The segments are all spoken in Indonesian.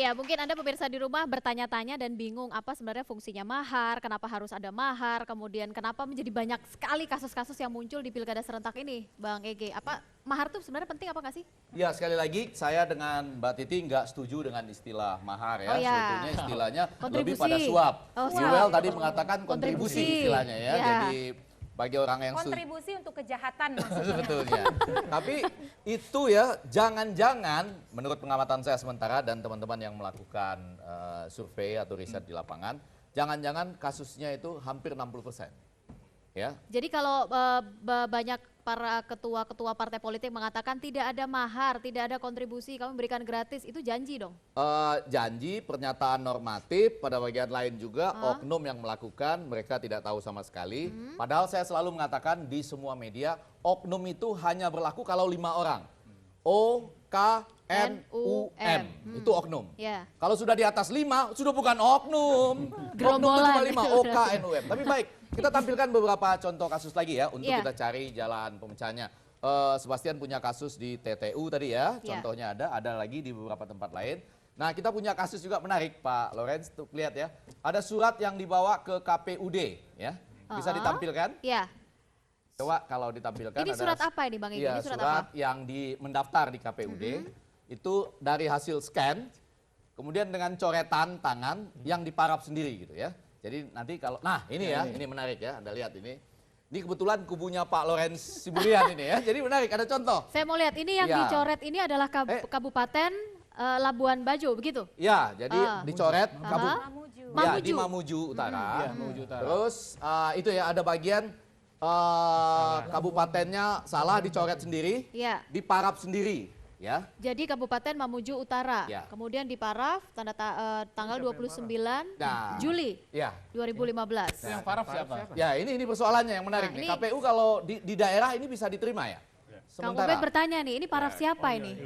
Ya, mungkin Anda pemirsa di rumah bertanya-tanya dan bingung apa sebenarnya fungsinya mahar, kenapa harus ada mahar, kemudian kenapa menjadi banyak sekali kasus-kasus yang muncul di pilkada serentak ini, Bang Ege. Apa mahar tuh sebenarnya penting apa nggak sih? Ya, sekali lagi saya dengan Mbak Titi nggak setuju dengan istilah mahar ya. Oh ya. Sebetulnya istilahnya lebih Kontribusi. pada suap. Oh, Jewel suap. tadi mengatakan kontribusi Kontribusi. istilahnya ya. Ya. Jadi bagi orang yang kontribusi untuk kejahatan maksudnya. sebetulnya. Tapi itu ya jangan-jangan menurut pengamatan saya sementara dan teman-teman yang melakukan survei atau riset di lapangan, jangan-jangan kasusnya itu hampir 60%. Ya. Jadi kalau banyak para ketua-ketua partai politik mengatakan tidak ada mahar, tidak ada kontribusi, kami berikan gratis, itu janji dong? Janji, pernyataan normatif, pada bagian lain juga oknum yang melakukan, mereka tidak tahu sama sekali. Padahal saya selalu mengatakan di semua media, oknum itu hanya berlaku kalau 5 orang. OKNUM, itu oknum. Ya. Kalau sudah di atas 5, sudah bukan oknum. Oknum itu Gerombolan. cuma 5, OKNUM. Tapi baik, kita tampilkan beberapa contoh kasus lagi ya, untuk Ya. kita cari jalan pemecahannya. Sebastian punya kasus di TTU tadi ya, contohnya ada lagi di beberapa tempat lain. Nah, kita punya kasus juga menarik Pak Lorenz, tuh lihat ya. Ada surat yang dibawa ke KPUD ya. Bisa ditampilkan? Ya. Coba kalau ditampilkan. Ini surat apa ini Bang Ege? Iya, Ini surat surat apa? yang mendaftar di KPUD. Itu dari hasil scan, kemudian dengan coretan tangan yang diparaf sendiri gitu ya. Jadi nanti kalau, nah ini ya, ini menarik ya, Anda lihat ini. Ini kebetulan kubunya Pak Lorenz Siburian ini ya, jadi menarik, ada contoh. Saya mau lihat, ini yang Ya. dicoret ini adalah Kabupaten Labuan Bajo, begitu? Ya, jadi dicoret Mamuju. ya, di Mamuju Utara. Terus itu ya, ada bagian kabupatennya salah dicoret sendiri, Iya. diparaf sendiri. Ya, Jadi Kabupaten Mamuju Utara, Ya. kemudian diparaf tanggal 29 Nah. Juli ya. 2015. Yang paraf siapa? Ya, ini persoalannya yang menarik Nah, nih. ini- KPU kalau di daerah ini bisa diterima ya? Kang Ubed bertanya nih, ini paraf siapa ini?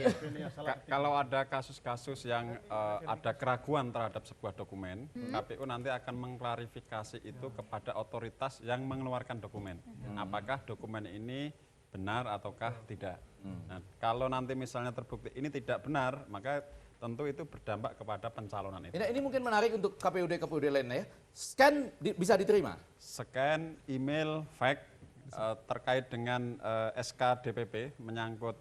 Kalau ada kasus-kasus yang ada keraguan terhadap sebuah dokumen, KPU nanti akan mengklarifikasi itu kepada otoritas yang mengeluarkan dokumen. Apakah dokumen ini benar ataukah tidak. Nah, kalau nanti misalnya terbukti ini tidak benar, maka tentu itu berdampak kepada pencalonan itu. Ini mungkin menarik untuk KPUD lainnya ya. Scan bisa diterima? Scan, email, fax terkait dengan SK DPP menyangkut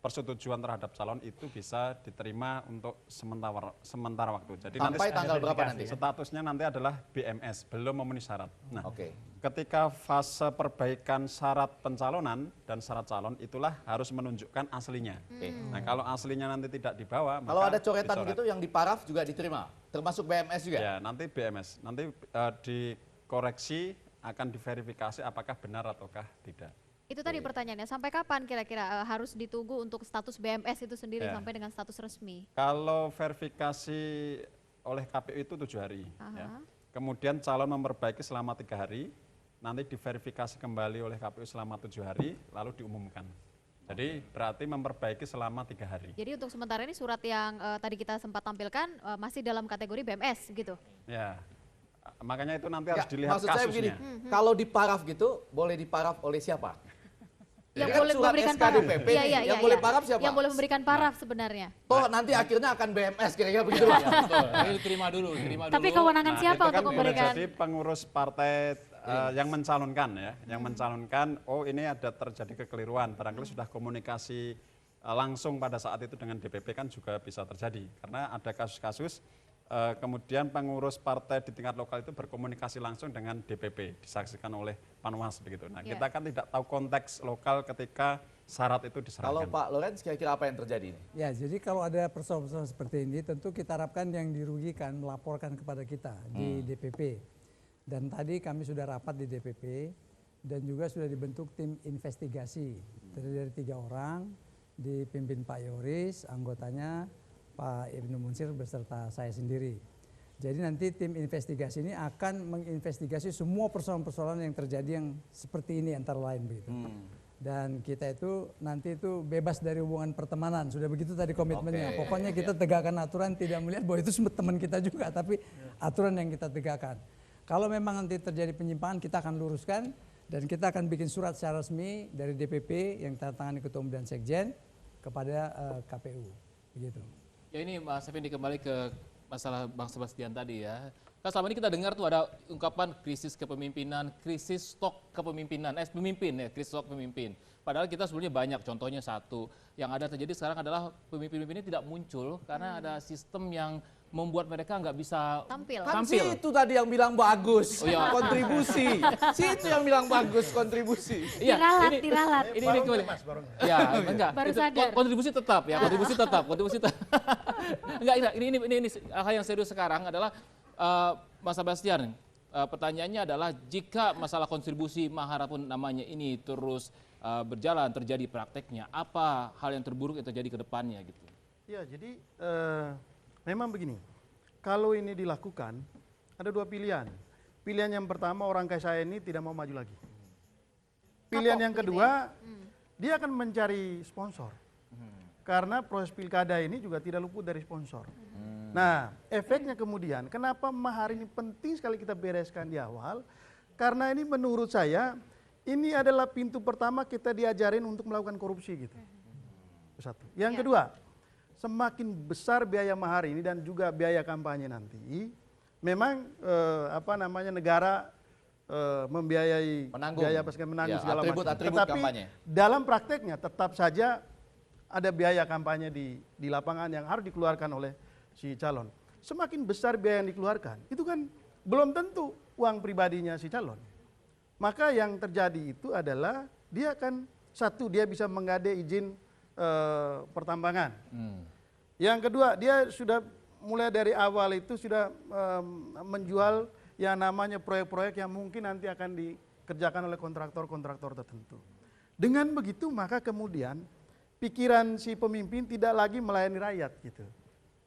persetujuan terhadap calon itu bisa diterima untuk sementara waktu. Jadi Sampai nanti tanggal berapa nanti? statusnya nanti adalah BMS, belum memenuhi syarat. Nah, Oke. ketika fase perbaikan syarat pencalonan dan syarat calon itulah harus menunjukkan aslinya. Nah, kalau aslinya nanti tidak dibawa, Kalau maka ada coretan dicoret. gitu yang diparaf juga diterima? Termasuk BMS juga? Ya, nanti BMS, nanti dikoreksi, akan diverifikasi apakah benar ataukah tidak. Itu tadi pertanyaannya, sampai kapan kira-kira harus ditunggu untuk status BMS itu sendiri sampai dengan status resmi? Kalau verifikasi oleh KPU itu 7 hari. Ya. Kemudian calon memperbaiki selama 3 hari, nanti diverifikasi kembali oleh KPU selama 7 hari, lalu diumumkan. Jadi berarti memperbaiki selama 3 hari. Jadi untuk sementara ini surat yang tadi kita sempat tampilkan masih dalam kategori BMS gitu? Ya, makanya itu nanti harus Ya, dilihat maksud saya begini, kasusnya. kalau diparaf gitu, boleh diparaf oleh siapa? Yang Ini kan boleh surat memberikan SKDPP paraf. nih, yang boleh paraf siapa? Yang boleh memberikan paraf sebenarnya. Toh nanti akhirnya akan BMS kira-kira begitu Pak. Ini diterima dulu. Tapi kewenangan Nah, siapa itu kan untuk boleh memberikan? jadi pengurus partai yang mencalonkan ya, yang mencalonkan, oh ini ada terjadi kekeliruan, barangkali sudah komunikasi langsung pada saat itu dengan DPP kan juga bisa terjadi, karena ada kasus-kasus kemudian pengurus partai di tingkat lokal itu berkomunikasi langsung dengan DPP, disaksikan oleh Panwas begitu. Nah, kita kan tidak tahu konteks lokal ketika syarat itu diserahkan. Kalau Pak Lorenz kira-kira apa yang terjadi ini? Ya, jadi kalau ada persoalan-persoalan seperti ini, tentu kita harapkan yang dirugikan melaporkan kepada kita di DPP. Dan tadi kami sudah rapat di DPP dan juga sudah dibentuk tim investigasi terdiri dari 3 orang, dipimpin Pak Yoris, anggotanya Pak Ibnu Munsir beserta saya sendiri. Jadi nanti tim investigasi ini akan menginvestigasi semua persoalan-persoalan yang terjadi yang seperti ini antara lain begitu. Dan kita itu nanti itu bebas dari hubungan pertemanan, sudah begitu tadi komitmennya. Pokoknya kita tegakkan aturan, tidak melihat bahwa itu teman kita juga, tapi aturan yang kita tegakkan. Kalau memang nanti terjadi penyimpangan, kita akan luruskan dan kita akan bikin surat secara resmi dari DPP yang tanda tangani Ketua Umum dan Sekjen kepada KPU, begitu. Ya ini Mas Effendi kembali ke masalah Bang Sebastian tadi ya. Kan selama ini kita dengar tuh ada ungkapan krisis kepemimpinan, krisis stok kepemimpinan, pemimpin ya, krisis stok pemimpin. Padahal kita sebelumnya banyak, contohnya satu. Yang ada terjadi sekarang adalah pemimpin-pemimpin ini tidak muncul karena ada sistem yang membuat mereka nggak bisa Tampil. Kan si itu tadi yang bilang bagus, Oh, iya. kontribusi. Si itu yang bilang bagus, kontribusi. Iya, Diralat. ini kembali. Ya, enggak. Baru itu sadar. kontribusi tetap ya, kontribusi tetap. Enggak, ini hal yang serius sekarang adalah Mas Sebastian. Pertanyaannya adalah jika masalah kontribusi mahar apapun namanya ini terus berjalan terjadi prakteknya, apa hal yang terburuk yang terjadi ke depannya gitu? Ya, jadi memang begini, kalau ini dilakukan ada dua pilihan. Pilihan yang pertama orang kayak saya ini tidak mau maju lagi. Pilihan yang kedua, dia akan mencari sponsor. Karena proses pilkada ini juga tidak luput dari sponsor. Nah, efeknya kemudian, kenapa mahar ini penting sekali kita bereskan di awal? Karena ini menurut saya, ini adalah pintu pertama kita diajarin untuk melakukan korupsi gitu. Satu. Yang kedua, semakin besar biaya mahar ini dan juga biaya kampanye nanti, memang negara membiayai Menanggung. biaya pasukan menanggung Ya, segala macam. atribut Tetapi kampanye. dalam prakteknya tetap saja ada biaya kampanye di lapangan yang harus dikeluarkan oleh si calon. Semakin besar biaya yang dikeluarkan, itu kan belum tentu uang pribadinya si calon. Maka yang terjadi itu adalah dia akan dia bisa menggade izin pertambangan. Yang kedua, dia sudah mulai dari awal itu sudah menjual yang namanya proyek-proyek yang mungkin nanti akan dikerjakan oleh kontraktor-kontraktor tertentu. Dengan begitu maka kemudian pikiran si pemimpin tidak lagi melayani rakyat gitu.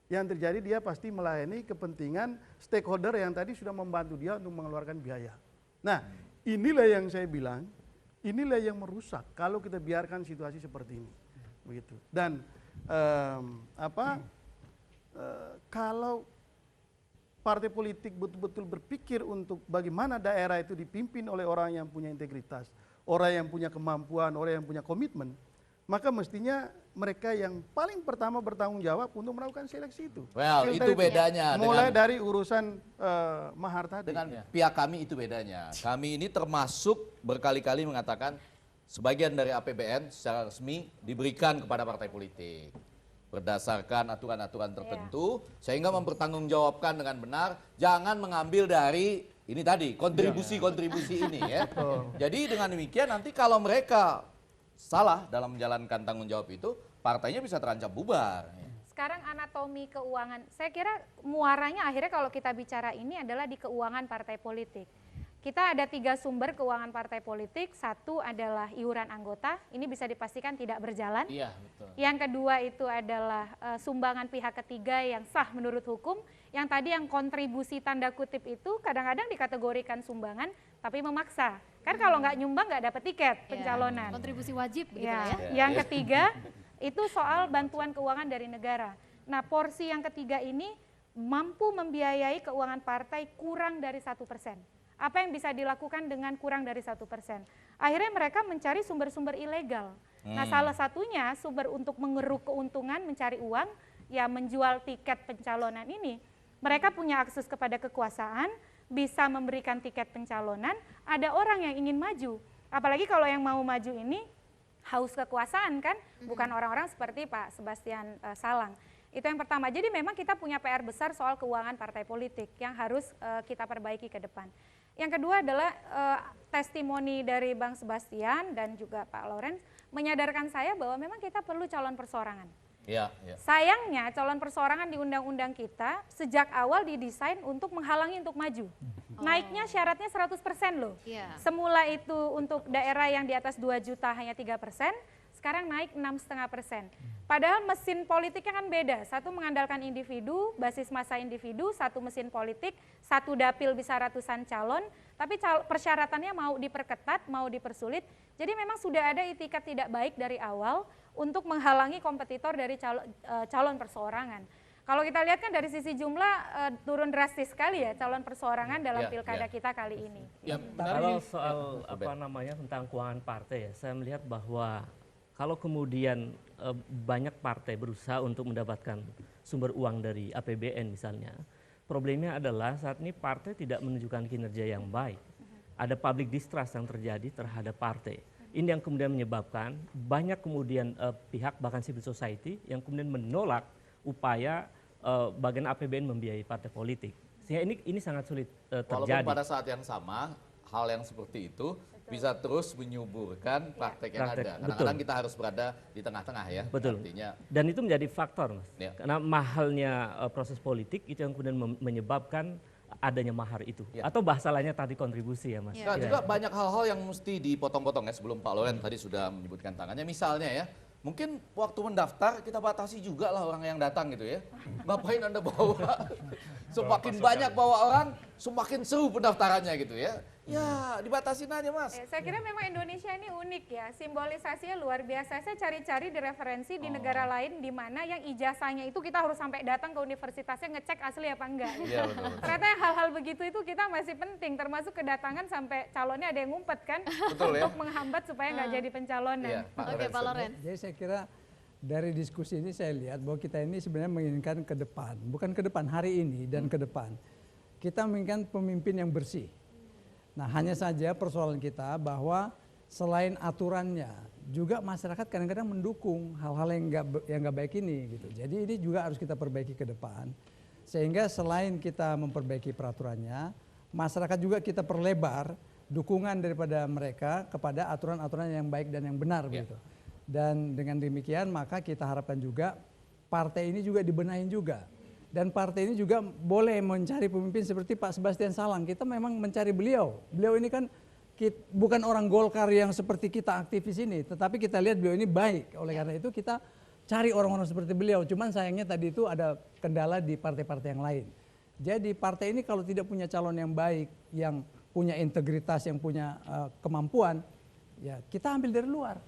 Yang terjadi dia pasti melayani kepentingan stakeholder yang tadi sudah membantu dia untuk mengeluarkan biaya. Nah, inilah yang saya bilang, inilah yang merusak kalau kita biarkan situasi seperti ini. Begitu. Dan kalau partai politik betul-betul berpikir untuk bagaimana daerah itu dipimpin oleh orang yang punya integritas, orang yang punya kemampuan, orang yang punya komitmen, maka mestinya mereka yang paling pertama bertanggung jawab untuk melakukan seleksi itu. Well, itu bedanya Mulai dengan dari urusan mahar tadi. dengan pihak kami itu bedanya. Kami ini termasuk berkali-kali mengatakan sebagian dari APBN secara resmi diberikan kepada partai politik berdasarkan aturan-aturan tertentu sehingga mempertanggungjawabkan dengan benar, jangan mengambil dari ini tadi kontribusi-kontribusi ini ya. Jadi dengan demikian nanti kalau mereka salah dalam menjalankan tanggung jawab itu, partainya bisa terancam bubar. Sekarang anatomi keuangan, saya kira muaranya akhirnya kalau kita bicara ini adalah di keuangan partai politik. Kita ada 3 sumber keuangan partai politik, satu adalah iuran anggota, ini bisa dipastikan tidak berjalan. Iya, betul. Yang kedua itu adalah sumbangan pihak ketiga yang sah menurut hukum. Yang tadi yang kontribusi tanda kutip itu kadang-kadang dikategorikan sumbangan tapi memaksa. Kan kalau nggak nyumbang nggak dapat tiket pencalonan. Kontribusi wajib begitu ya. Yang ketiga itu soal bantuan keuangan dari negara. Nah, porsi yang ketiga ini mampu membiayai keuangan partai kurang dari 1%. Apa yang bisa dilakukan dengan kurang dari 1%? Akhirnya mereka mencari sumber-sumber ilegal. Nah, salah satunya sumber untuk mengeruk keuntungan, mencari uang, ya menjual tiket pencalonan ini. Mereka punya akses kepada kekuasaan, bisa memberikan tiket pencalonan, ada orang yang ingin maju. Apalagi kalau yang mau maju ini haus kekuasaan kan, bukan orang-orang seperti Pak Sebastian Salang. Itu yang pertama. Jadi memang kita punya PR besar soal keuangan partai politik yang harus kita perbaiki ke depan. Yang kedua adalah testimoni dari Bang Sebastian dan juga Pak Lawrence menyadarkan saya bahwa memang kita perlu calon perseorangan. Ya, ya. Sayangnya calon perseorangan di undang-undang kita sejak awal didesain untuk menghalangi untuk maju. Naiknya syaratnya 100% loh. Iya. Semula itu untuk daerah yang di atas 2 juta hanya 3%, sekarang naik 6,5%. Padahal mesin politiknya kan beda, satu mengandalkan individu, basis massa individu, satu mesin politik, satu dapil bisa ratusan calon, tapi persyaratannya mau diperketat, mau dipersulit. Jadi memang sudah ada itikat tidak baik dari awal untuk menghalangi kompetitor dari calon perseorangan. Kalau kita lihat kan dari sisi jumlah turun drastis sekali ya calon perseorangan dalam pilkada kita kali ini. Ya, Kalau soal tentang keuangan partai ya, saya melihat bahwa kalau kemudian banyak partai berusaha untuk mendapatkan sumber uang dari APBN misalnya, problemnya adalah saat ini partai tidak menunjukkan kinerja yang baik. Ada public distrust yang terjadi terhadap partai. Ini yang kemudian menyebabkan banyak kemudian pihak bahkan civil society yang kemudian menolak upaya bagian APBN membiayai partai politik. Sehingga ini sangat sulit terjadi. Walaupun pada saat yang sama hal yang seperti itu bisa terus menyuburkan praktek yang ada. Kadang-kadang kita harus berada di tengah-tengah ya. Betul. Artinya, dan itu menjadi faktor, Mas. Ya. Karena mahalnya proses politik itu yang kemudian menyebabkan adanya mahar itu. Ya. Atau bahasa lainnya tadi kontribusi ya, Mas. Nah, juga banyak hal-hal yang mesti dipotong-potong ya sebelum Pak Loren tadi sudah menyebutkan tangannya. Misalnya ya, mungkin waktu mendaftar kita batasi juga lah orang yang datang gitu ya. Ngapain Anda bawa? Semakin banyak bawa orang, semakin seru pendaftarannya gitu ya. Ya, dibatasin aja Mas. Saya kira memang Indonesia ini unik ya, simbolisasinya luar biasa. Saya cari-cari di referensi di negara lain di mana yang ijazahnya itu kita harus sampai datang ke universitasnya ngecek asli apa enggak. Iya betul. Ternyata yang hal-hal begitu itu kita masih penting, termasuk kedatangan sampai calonnya ada yang ngumpet kan, Betul, ya. untuk menghambat supaya nggak jadi pencalonan. Iya, Oke, Pak Loren. Jadi saya kira dari diskusi ini saya lihat bahwa kita ini sebenarnya menginginkan ke depan, bukan ke depan hari ini dan ke depan. Kita menginginkan pemimpin yang bersih. Nah, hanya saja persoalan kita bahwa selain aturannya, juga masyarakat kadang-kadang mendukung hal-hal yang nggak baik ini gitu. Jadi ini juga harus kita perbaiki ke depan. Sehingga selain kita memperbaiki peraturannya, masyarakat juga kita perlebar dukungan daripada mereka kepada aturan-aturan yang baik dan yang benar gitu. Dan dengan demikian maka kita harapkan juga partai ini juga dibenahin juga. Dan partai ini juga boleh mencari pemimpin seperti Pak Sebastian Salang. Kita memang mencari beliau. Beliau ini kan bukan orang Golkar yang seperti kita aktivis ini. Tetapi kita lihat beliau ini baik. Oleh karena itu kita cari orang-orang seperti beliau. Cuman sayangnya tadi itu ada kendala di partai-partai yang lain. Jadi partai ini kalau tidak punya calon yang baik, yang punya integritas, yang punya kemampuan, ya kita ambil dari luar.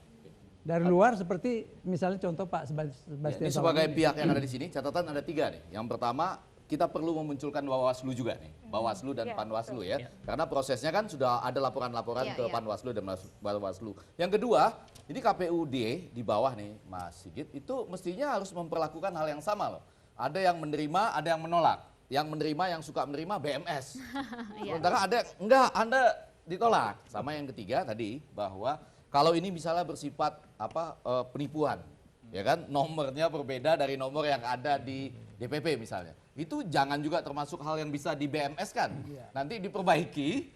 Dari luar seperti misalnya contoh Pak Sebastian Ini sebagai pihak yang ada di sini, catatan ada 3 nih. Yang pertama, kita perlu memunculkan Bawaslu juga nih. Bawaslu dan Panwaslu ya. Karena prosesnya kan sudah ada laporan-laporan ke Panwaslu dan Bawaslu. Yang kedua, ini KPUD di bawah nih Mas Sigit, itu mestinya harus memperlakukan hal yang sama loh. Ada yang menerima, ada yang menolak. Yang menerima, yang suka menerima BMS. Sementara ada, enggak, Anda ditolak. Sama yang ketiga tadi, bahwa kalau ini misalnya bersifat penipuan, ya kan, nomornya berbeda dari nomor yang ada di DPP misalnya, itu jangan juga termasuk hal yang bisa di BMS kan, nanti diperbaiki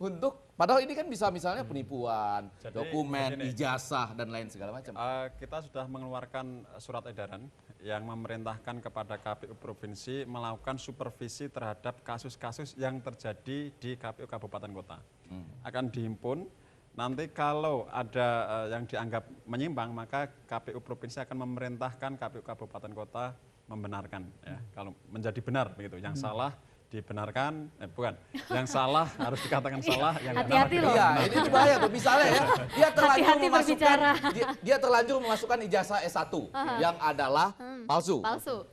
untuk, padahal ini kan bisa misalnya penipuan, dokumen, ijazah dan lain segala macam. Kita sudah mengeluarkan surat edaran yang memerintahkan kepada KPU Provinsi melakukan supervisi terhadap kasus-kasus yang terjadi di KPU Kabupaten Kota. Akan dihimpun. Nanti kalau ada yang dianggap menyimpang, maka KPU Provinsi akan memerintahkan KPU Kabupaten Kota membenarkan. Ya. Kalau menjadi benar begitu, yang salah dibenarkan, bukan, yang salah harus dikatakan salah, yang benar. Hati-hati loh. Iya, ini bahaya tuh. Misalnya ya, Hati-hati berbicara. dia terlanjur memasukkan ijazah S1 yang adalah palsu.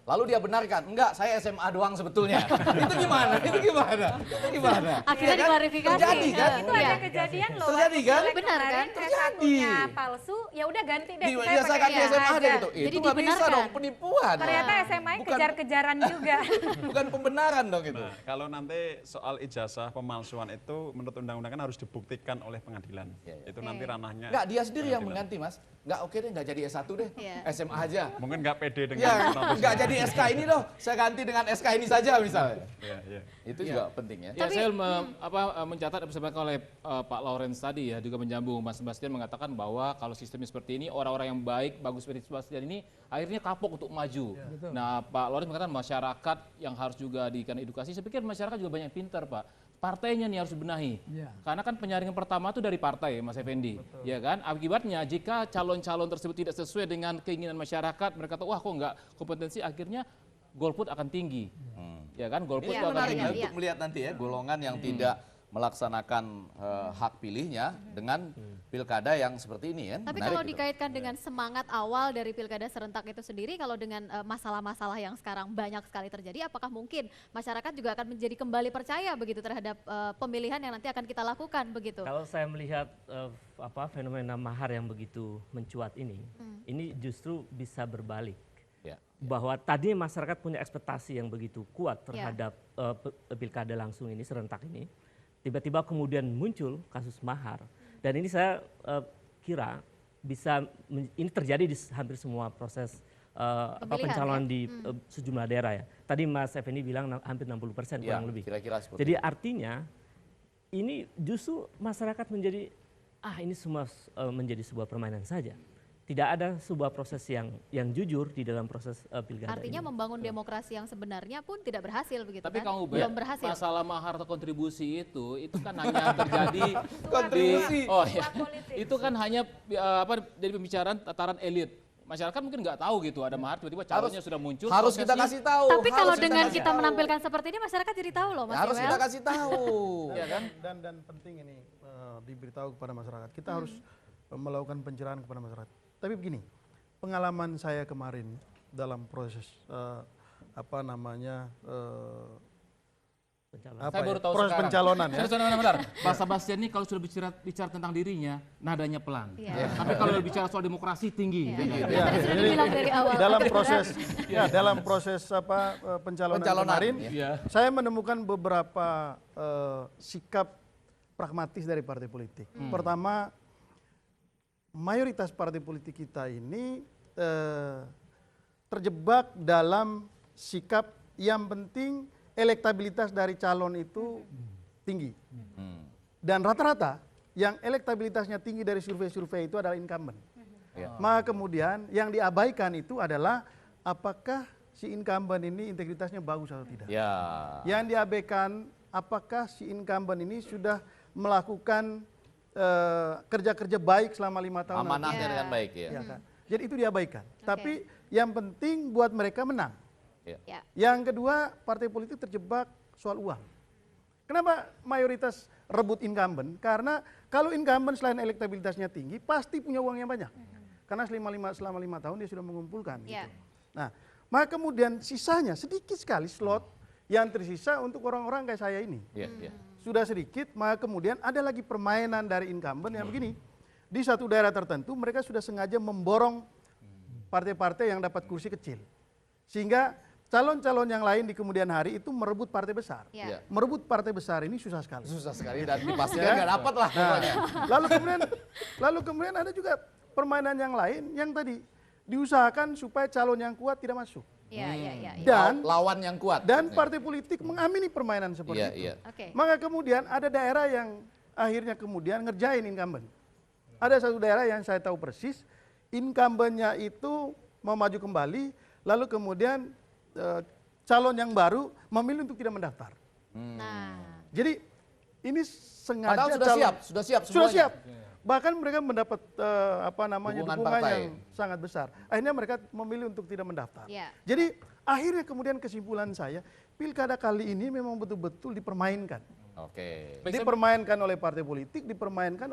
Lalu dia benarkan, enggak, saya SMA doang sebetulnya. Itu gimana? Itu gimana? Akhirnya diklarifikasi. Terjadi kan? Itu ada kejadian loh. Terjadi kan? Benar kan? S1-nya palsu, ya udah ganti deh. Iya, saya ganti SMA aja gitu. Jadi Itu nggak bisa dibenarkan. dong, penipuan. Ternyata SMA kejar-kejaran juga. Bukan pembenaran dong itu. Nah, kalau nanti soal ijazah pemalsuan itu menurut undang-undang kan harus dibuktikan oleh pengadilan. Itu nanti ranahnya. Enggak, dia sendiri yang mengganti Mas. Enggak, oke deh, enggak jadi S1 deh. SMA aja. Mungkin nggak pede dengan Ya, statusnya. enggak jadi SK ini loh. Saya ganti dengan SK ini saja misalnya. Iya. Itu juga penting ya. Ya, saya mencatat apa disampaikan oleh Pak Lawrence tadi ya, juga menyambung. Mas Sebastian mengatakan bahwa kalau sistemnya seperti ini, orang-orang yang baik, bagus seperti Sebastian ini akhirnya kapok untuk maju. Nah, Pak Lawrence mengatakan masyarakat yang harus juga diberikan edukasi. Saya pikir masyarakat juga banyak pintar, Pak. Partainya nih harus dibenahi. Karena kan penyaringan pertama itu dari partai, Mas Effendi. Ya kan? Akibatnya jika calon-calon tersebut tidak sesuai dengan keinginan masyarakat, mereka tahu wah kok enggak kompetensi, akhirnya golput akan tinggi. Ya kan? Golput Ini akan menarik tinggi. ya untuk melihat nanti ya golongan yang tidak melaksanakan hak pilihnya dengan pilkada yang seperti ini kan. Tapi Menarik kalau gitu. dikaitkan dengan semangat awal dari pilkada serentak itu sendiri, kalau dengan masalah-masalah yang sekarang banyak sekali terjadi, apakah mungkin masyarakat juga akan menjadi kembali percaya begitu terhadap pemilihan yang nanti akan kita lakukan begitu? Kalau saya melihat fenomena mahar yang begitu mencuat ini justru bisa berbalik. Ya. Bahwa tadi masyarakat punya ekspektasi yang begitu kuat terhadap pilkada langsung ini, serentak ini. Tiba-tiba kemudian muncul kasus mahar. Dan ini saya kira ini terjadi di hampir semua proses pencalonan di sejumlah daerah ya. Tadi Mas Effendi bilang hampir 60% kurang lebih. Kira-kira seperti Jadi itu. artinya ini justru masyarakat menjadi ini semua menjadi sebuah permainan saja. Tidak ada sebuah proses yang jujur di dalam proses pilkada Artinya ini. membangun demokrasi yang sebenarnya pun tidak berhasil begitu Tapi kan? Kang Ubed, Belum berhasil. masalah mahar atau kontribusi itu kan hanya terjadi Kontribusi. itu kan hanya dari pembicaraan tataran elit. Masyarakat mungkin nggak tahu gitu ada mahar, tiba-tiba calonnya sudah muncul. Harus kita prosesnya- kasih tahu. Tapi kalau harus dengan kasih kita tahu. menampilkan seperti ini, masyarakat jadi tahu loh Mas Harus Yowel. kita kasih tahu. Ya kan? Dan penting ini diberitahu kepada masyarakat. Kita harus melakukan pencerahan kepada masyarakat. Tapi begini, pengalaman saya kemarin dalam proses Saya baru tahu proses sekarang. pencalonan ya. Benar. Pak Sebastian ini kalau sudah bicara tentang dirinya, nadanya pelan. Iya. Tapi kalau bicara soal demokrasi tinggi. Iya. Ya, Tadi sudah jadi dibilang dari awal. dalam proses pencalonan kemarin, Iya. saya menemukan beberapa sikap pragmatis dari partai politik. Pertama, mayoritas partai politik kita ini terjebak dalam sikap yang penting elektabilitas dari calon itu tinggi. Dan rata-rata yang elektabilitasnya tinggi dari survei-survei itu adalah incumbent. Maka kemudian yang diabaikan itu adalah apakah si incumbent ini integritasnya bagus atau tidak. Ya. Yang diabaikan apakah si incumbent ini sudah melakukan kerja-kerja baik selama 5 tahun. Amanahnya dengan baik ya. Ya kan? Jadi itu diabaikan. Tapi yang penting buat mereka menang. Ya. Yang kedua, partai politik terjebak soal uang. Kenapa mayoritas rebut incumbent? Karena kalau incumbent selain elektabilitasnya tinggi, pasti punya uang yang banyak. Karena selama 5 tahun dia sudah mengumpulkan. Ya. Gitu. Nah, maka kemudian sisanya sedikit sekali slot yang tersisa untuk orang-orang kayak saya ini. Iya. Sudah sedikit, maka kemudian ada lagi permainan dari incumbent yang begini. Di satu daerah tertentu mereka sudah sengaja memborong partai-partai yang dapat kursi kecil. Sehingga calon-calon yang lain di kemudian hari itu merebut partai besar. Ya. Merebut partai besar ini susah sekali. Susah sekali dan dipastikan nggak dapat lah pokoknya. Lalu kemudian ada juga permainan yang lain yang tadi diusahakan supaya calon yang kuat tidak masuk. Ya. Dan Lawan yang kuat. partai politik mengamini permainan seperti itu. Iya. Oke. Maka kemudian ada daerah yang akhirnya kemudian ngerjain incumbent. Ada satu daerah yang saya tahu persis, incumbentnya itu mau maju kembali, lalu kemudian calon yang baru memilih untuk tidak mendaftar. Nah, Jadi ini sengaja Padahal sudah siap sudah semuanya. siap. Bahkan mereka mendapat Dukungan dukungan partai. yang sangat besar. Akhirnya mereka memilih untuk tidak mendaftar. ya. Jadi akhirnya kemudian kesimpulan saya, pilkada kali ini memang betul-betul dipermainkan. Oke. Dipermainkan oleh partai politik, dipermainkan